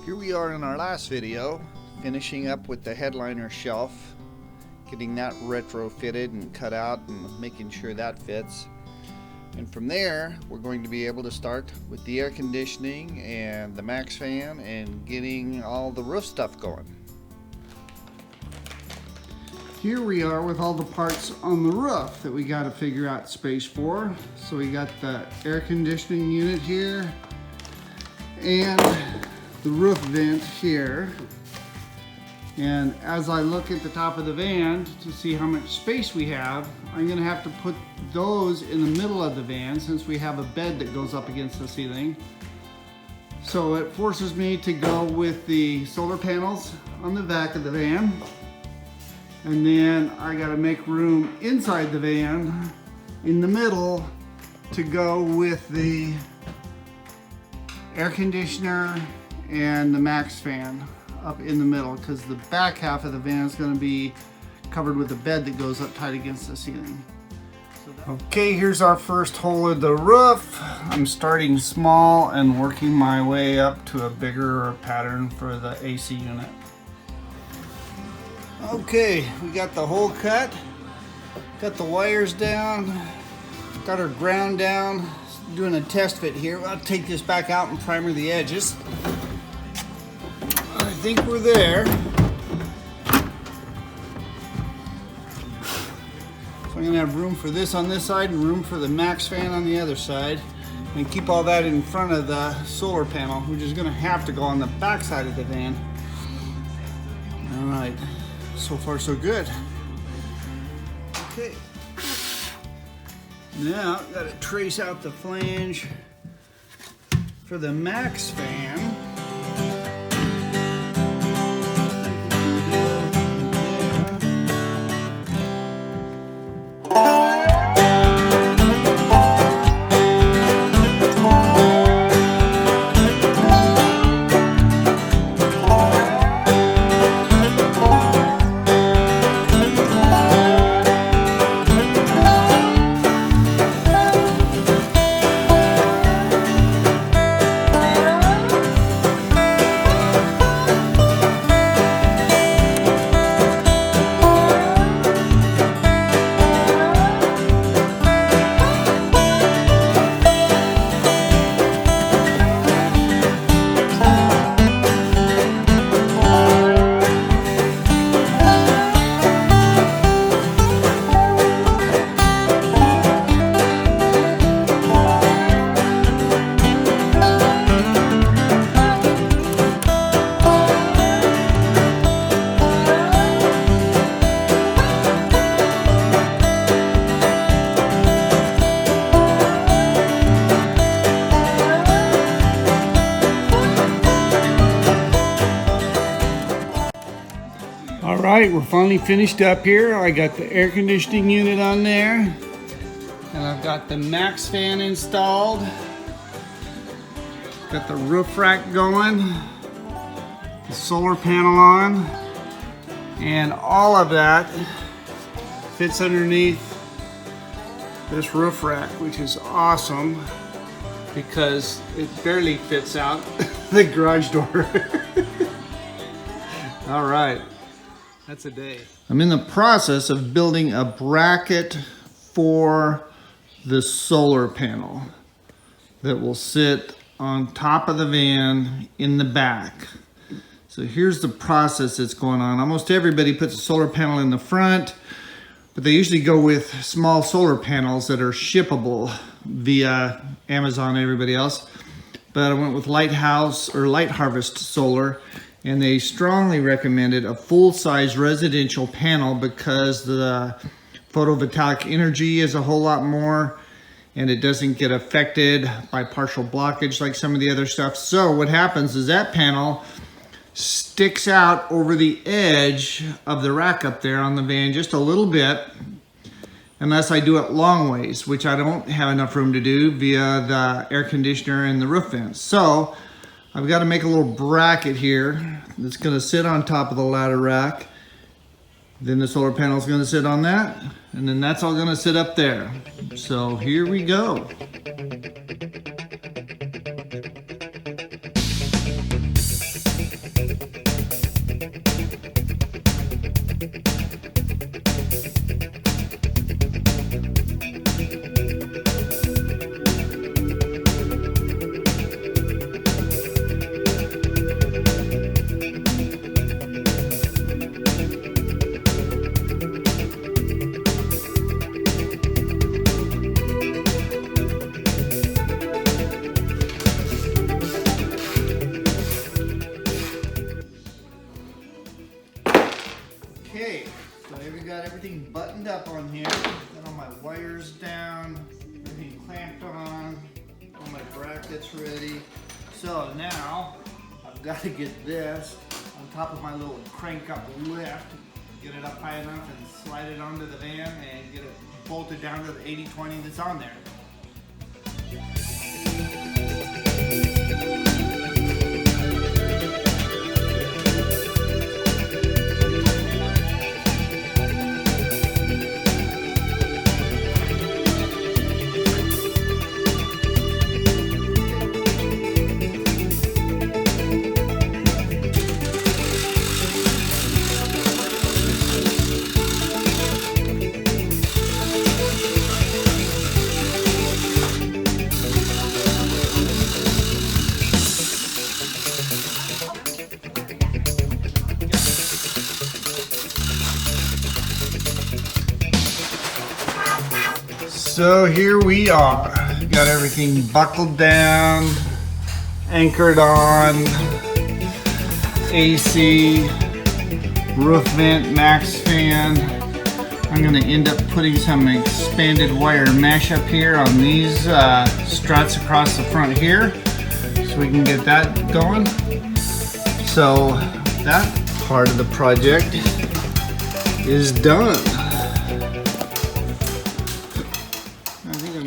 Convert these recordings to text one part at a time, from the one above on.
Here we are in our last video, finishing up with the headliner shelf, getting that retrofitted and cut out and making sure that fits. And from there, we're going to be able to start with the air conditioning and the max fan and getting all the roof stuff going. Here we are with all the parts on the roof that we got to figure out space for. So we got the air conditioning unit here and the roof vent here. And as I look at the top of the van to see how much space we have, I'm going to have to put those in the middle of the van since we have a bed that goes up against the ceiling. So it forces me to go with the solar panels on the back of the van. And then I got to make room inside the van in the middle to go with the air conditioner and the max fan up in the middle, because the back half of the van is going to be covered with a bed that goes up tight against the ceiling. Okay, here's our first hole in the roof. I'm starting small and working my way up to a bigger pattern for the AC unit. Okay, we got the hole cut, got the wires down, got our ground down, doing a test fit here. I'll take this back out and primer the edges. I think we're there. So I'm gonna have room for this on this side and room for the max fan on the other side, and keep all that in front of the solar panel, which is gonna have to go on the back side of the van. All right. So far so good. Okay. Now got to trace out the flange for the max fan. Alright, we're finally finished up here. I got the air conditioning unit on there, and I've got the max fan installed. Got the roof rack going, the solar panel on, and all of that fits underneath this roof rack, which is awesome because it barely fits out the garage door. Alright. That's a day. I'm in the process of building a bracket for the solar panel that will sit on top of the van in the back. So here's the process that's going on. Almost everybody puts a solar panel in the front, but they usually go with small solar panels that are shippable via Amazon and everybody else. But I went with Lighthouse or Light Harvest Solar, and they strongly recommended a full-size residential panel because the photovoltaic energy is a whole lot more and it doesn't get affected by partial blockage like some of the other stuff. So what happens is that panel sticks out over the edge of the rack up there on the van just a little bit, unless I do it long ways, which I don't have enough room to do via the air conditioner and the roof vents. So I've got to make a little bracket here that's going to sit on top of the ladder rack. Then the solar panel is going to sit on that, and then that's all going to sit up there. So here we go. cleaned up on here. Got all my wires down, everything clamped on, all my brackets ready. So now I've got to get this on top of my little crank up lift, get it up high enough and slide it onto the van and get it bolted down to the 80/20 that's on there. So here we are. Got everything buckled down, anchored on, AC, roof vent, max fan. I'm going to end up putting some expanded wire mesh up here on these struts across the front here so we can get that going. So that part of the project is done.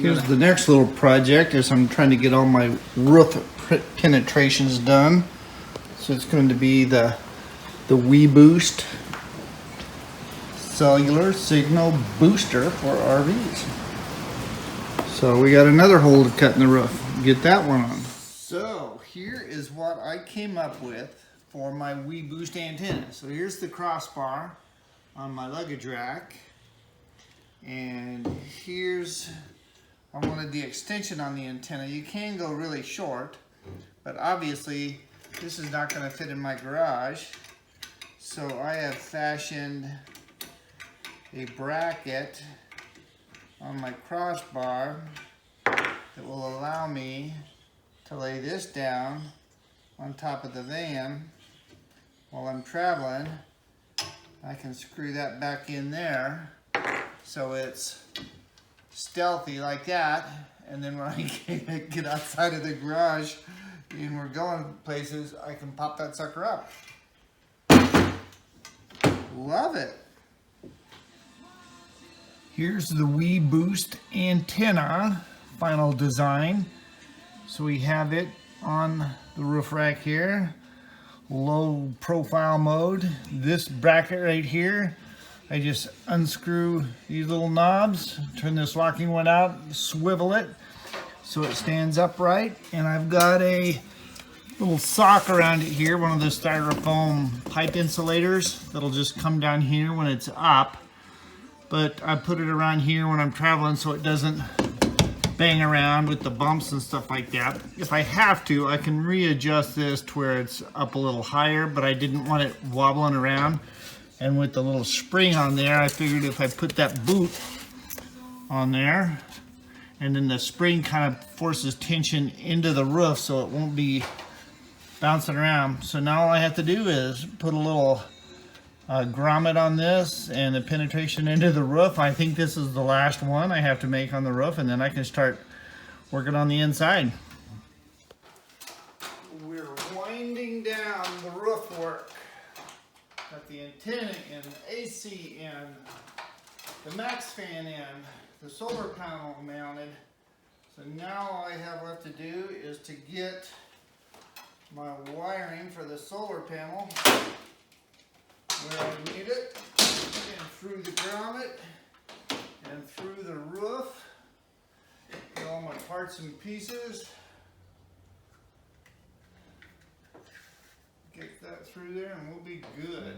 Here's the next little project as I'm trying to get all my roof penetrations done. So it's going to be the WeBoost cellular signal booster for RVs. So we got another hole to cut in the roof. Get that one on. So here is what I came up with for my WeBoost antenna. So here's the crossbar on my luggage rack. And here's, I wanted the extension on the antenna. You can go really short, but obviously this is not going to fit in my garage. So I have fashioned a bracket on my crossbar that will allow me to lay this down on top of the van while I'm traveling. I can screw that back in there so it's stealthy like that, and then when I get outside of the garage and we're going places, I can pop that sucker up. Love it. Here's the WeBoost antenna final design. So we have it on the roof rack here, low profile mode. This bracket right here, I just unscrew these little knobs, turn this locking one out, swivel it so it stands upright, and I've got a little sock around it here, one of the styrofoam pipe insulators that'll just come down here when it's up, but I put it around here when I'm traveling so it doesn't bang around with the bumps and stuff like that. If I have to, I can readjust this to where it's up a little higher, but I didn't want it wobbling around. And with the little spring on there, I figured if I put that boot on there, and then the spring kind of forces tension into the roof so it won't be bouncing around. So now all I have to do is put a little grommet on this and the penetration into the roof. I think this is the last one I have to make on the roof, and then I can start working on the inside. We're winding down the roof work. Got the antenna in, the AC in, the max fan in, the solar panel mounted. So now all I have left to do is to get my wiring for the solar panel where I need it, and through the grommet, and through the roof. Get all my parts and pieces. Get that through there and we'll be good.